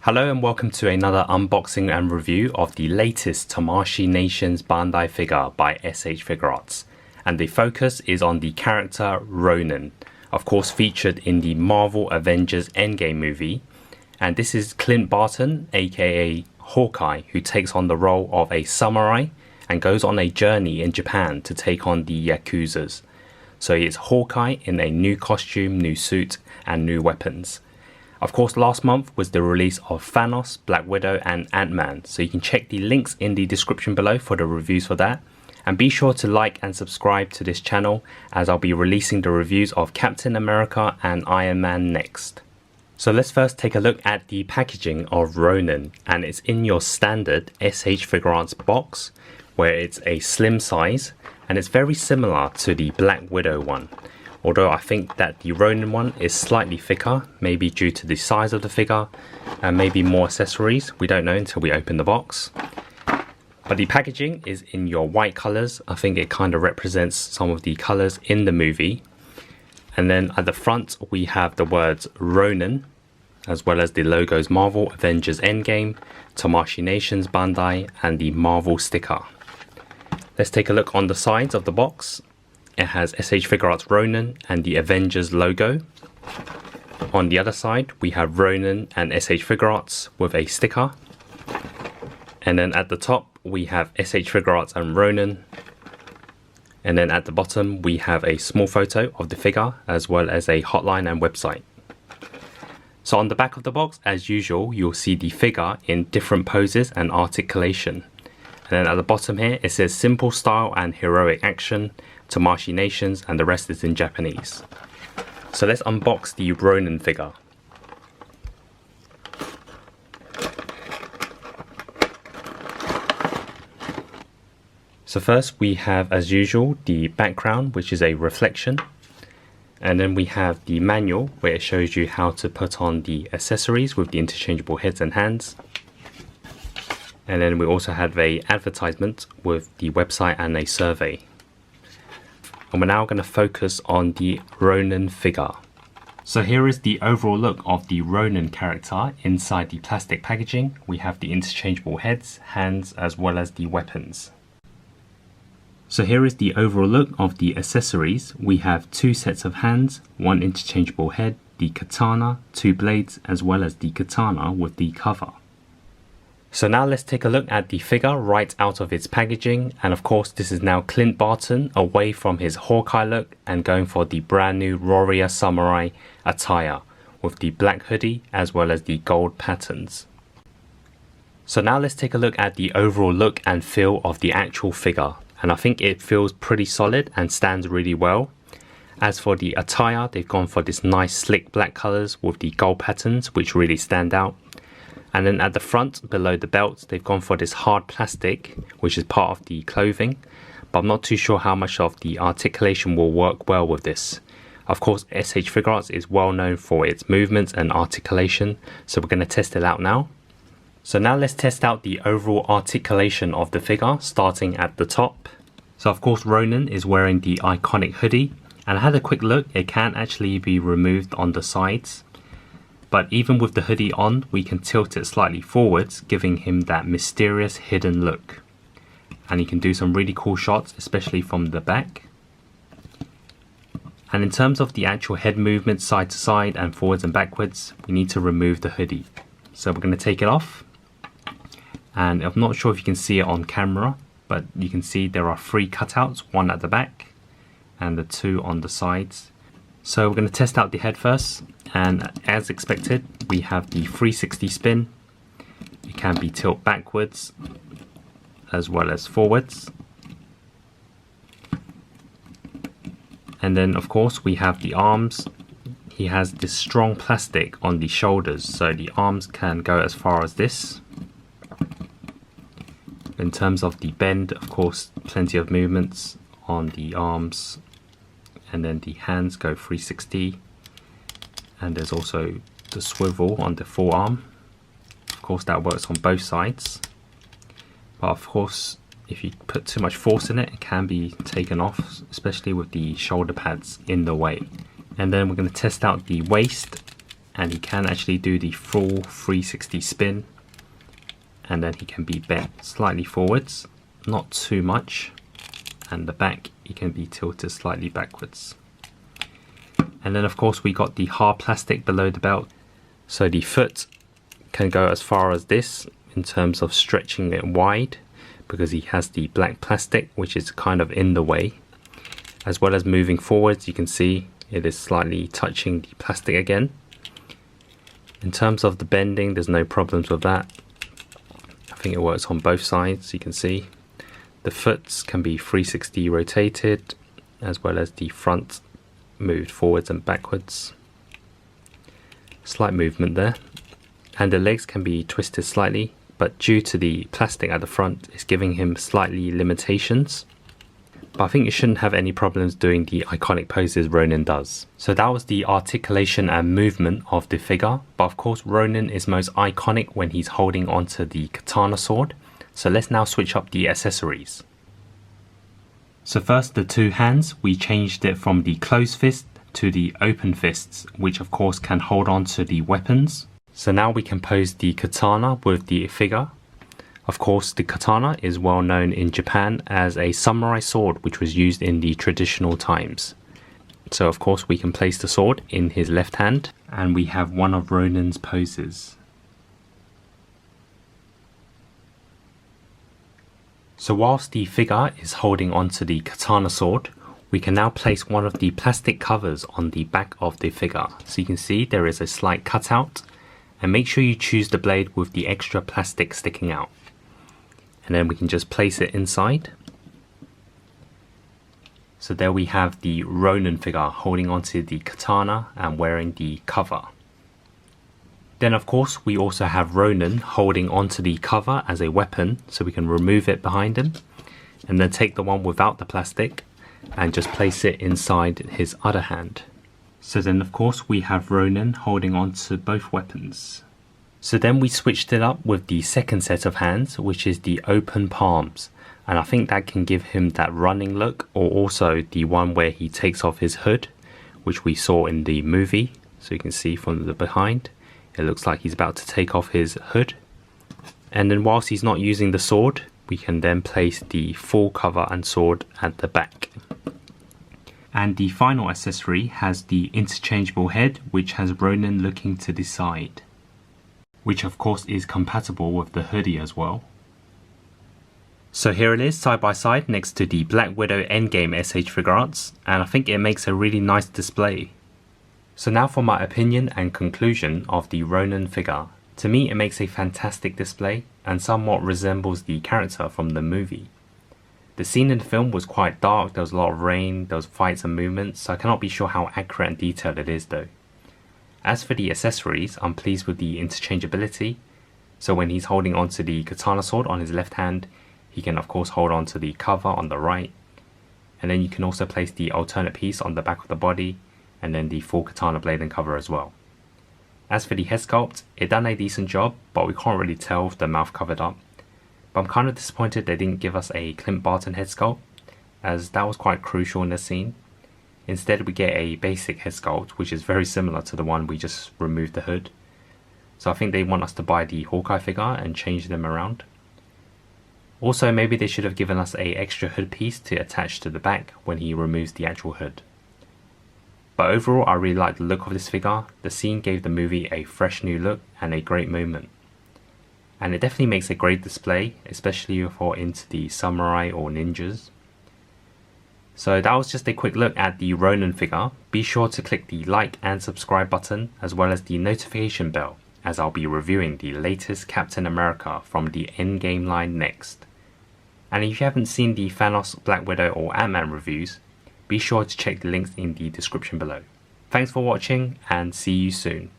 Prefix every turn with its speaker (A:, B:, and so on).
A: Hello and welcome to another unboxing and review of the latest Tamashii Nations Bandai figure by Sh Figuarts. And the focus is on the character Ronin, of course featured in the Marvel Avengers Endgame movie. And this is Clint Barton, aka Hawkeye, who takes on the role of a samurai and goes on a journey in Japan to take on the Yakuzas. So it's Hawkeye in a new costume, new suit and new weapons. Of course, last month was the release of Thanos, Black Widow and Ant-Man, so you can check the links in the description below for the reviews for that. And be sure to like and subscribe to this channel as I'll be releasing the reviews of Captain America and Iron Man next. So let's first take a look at the packaging of Ronin, and it's in your standard Sh Figuarts box where it's a slim size and it's very similar to the Black Widow one. Although I think that the Ronin one is slightly thicker, maybe due to the size of the figure and maybe more accessories. We don't know until we open the box. But the packaging is in your white colors. I think it kind of represents some of the colors in the movie. And then at the front we have the words Ronin, as well as the logos Marvel Avengers Endgame, Tamashii Nations Bandai and the Marvel sticker. Let's take a look on the sides of the box. It has Sh Figuarts Ronin and the Avengers logo. On the other side we have Ronin and Sh Figuarts with a sticker. And then at the top we have Sh Figuarts and Ronin. And then at the bottom we have a small photo of the figure as well as a hotline and website. So on the back of the box, as usual, you'll see the figure in different poses and articulation. And then at the bottom here it says simple style and heroic action, Tamashii Nations, and the rest is in Japanese. So let's unbox the Ronin figure. So first we have, as usual, the background, which is a reflection. And then we have the manual where it shows you how to put on the accessories with the interchangeable heads and hands. And then we also have an advertisement with the website and a survey. And we're now going to focus on the Ronin figure. So here is the overall look of the Ronin character inside the plastic packaging. We have the interchangeable heads, hands, as well as the weapons. So here is the overall look of the accessories. We have two sets of hands, one interchangeable head, the katana, two blades, as well as the katana with the cover. So now let's take a look at the figure right out of its packaging, and of course this is now Clint Barton away from his Hawkeye look and going for the brand new warrior samurai attire with the black hoodie as well as the gold patterns. So now let's take a look at the overall look and feel of the actual figure, and I think it feels pretty solid and stands really well. As for the attire, they've gone for this nice slick black colors with the gold patterns which really stand out. And then at the front, below the belt, they've gone for this hard plastic, which is part of the clothing. But I'm not too sure how much of the articulation will work well with this. Of course, Sh Figuarts is well known for its movements and articulation, so we're going to test it out now. So now let's test out the overall articulation of the figure, starting at the top. So of course, Ronin is wearing the iconic hoodie. And I had a quick look, it can actually be removed on the sides. But even with the hoodie on, we can tilt it slightly forwards, giving him that mysterious hidden look. And he can do some really cool shots, especially from the back. And in terms of the actual head movement side to side and forwards and backwards, we need to remove the hoodie. So we're going to take it off. And I'm not sure if you can see it on camera, but you can see there are 3 cutouts, one at the back and the 2 on the sides. So we're going to test out the head first, and as expected we have the 360 spin. It can be tilt backwards as well as forwards. And then of course we have the arms. He has this strong plastic on the shoulders, so the arms can go as far as this. In terms of the bend, of course, plenty of movements on the arms. And then the hands go 360, and there's also the swivel on the forearm. Of course that works on both sides, but of course if you put too much force in it, it can be taken off, especially with the shoulder pads in the way. And then we're going to test out the waist. and he can actually do the full 360 spin, and then he can be bent slightly forwards, not too much, and the back he can be tilted slightly backwards. And then of course we got the hard plastic below the belt, so the foot can go as far as this in terms of stretching it wide, because he has the black plastic which is kind of in the way. As well as moving forwards, you can see it is slightly touching the plastic again. In terms of the bending, there's no problems with that. I think it works on both sides. You can see the foots can be 360 rotated, as well as the front moved forwards and backwards. Slight movement there. And the legs can be twisted slightly, but due to the plastic at the front, it's giving him slightly limitations. But I think you shouldn't have any problems doing the iconic poses Ronin does. So that was the articulation and movement of the figure. But of course Ronin is most iconic when he's holding onto the katana sword. So let's now switch up the accessories. So first, the two hands, we changed it from the closed fist to the open fists, which of course can hold on to the weapons. So now we can pose the katana with the figure. Of course, the katana is well known in Japan as a samurai sword which was used in the traditional times. So of course we can place the sword in his left hand, and we have one of Ronin's poses. So whilst the figure is holding onto the katana sword, we can now place one of the plastic covers on the back of the figure. So you can see there is a slight cutout, and make sure you choose the blade with the extra plastic sticking out. And then we can just place it inside. So there we have the Ronin figure holding onto the katana and wearing the cover. Then of course we also have Ronin holding onto the cover as a weapon, so we can remove it behind him and then take the one without the plastic and just place it inside his other hand. So then of course we have Ronin holding onto both weapons. So then we switched it up with the second set of hands, which is the open palms, and I think that can give him that running look, or also the one where he takes off his hood, which we saw in the movie. So you can see from the behind, it looks like he's about to take off his hood. And then whilst he's not using the sword, we can then place the full cover and sword at the back. And the final accessory has the interchangeable head, which has Ronin looking to the side, which of course is compatible with the hoodie as well. So here it is side by side next to the Black Widow Endgame SH Figuarts, and I think it makes a really nice display. So now for my opinion and conclusion of the Ronin figure. To me it makes a fantastic display and somewhat resembles the character from the movie. The scene in the film was quite dark, there was a lot of rain, there was fights and movements, so I cannot be sure how accurate and detailed it is though. As for the accessories, I'm pleased with the interchangeability. So when he's holding onto the katana sword on his left hand, he can of course hold on to the cover on the right. And then you can also place the alternate piece on the back of the body, and then the full katana blade and cover as well. As for the head sculpt, it done a decent job, but we can't really tell with the mouth covered up. But I'm kind of disappointed they didn't give us a Clint Barton head sculpt, as that was quite crucial in the scene. Instead we get a basic head sculpt, which is very similar to the one we just removed the hood. So I think they want us to buy the Hawkeye figure and change them around. Also maybe they should have given us a extra hood piece to attach to the back when he removes the actual hood. But overall I really like the look of this figure. The scene gave the movie a fresh new look and a great moment. And it definitely makes a great display, especially if you're into the samurai or ninjas. So that was just a quick look at the Ronin figure. Be sure to click the like and subscribe button, as well as the notification bell, as I'll be reviewing the latest Captain America from the Endgame line next. And if you haven't seen the Thanos, Black Widow or Ant-Man reviews, be sure to check the links in the description below. Thanks for watching and see you soon.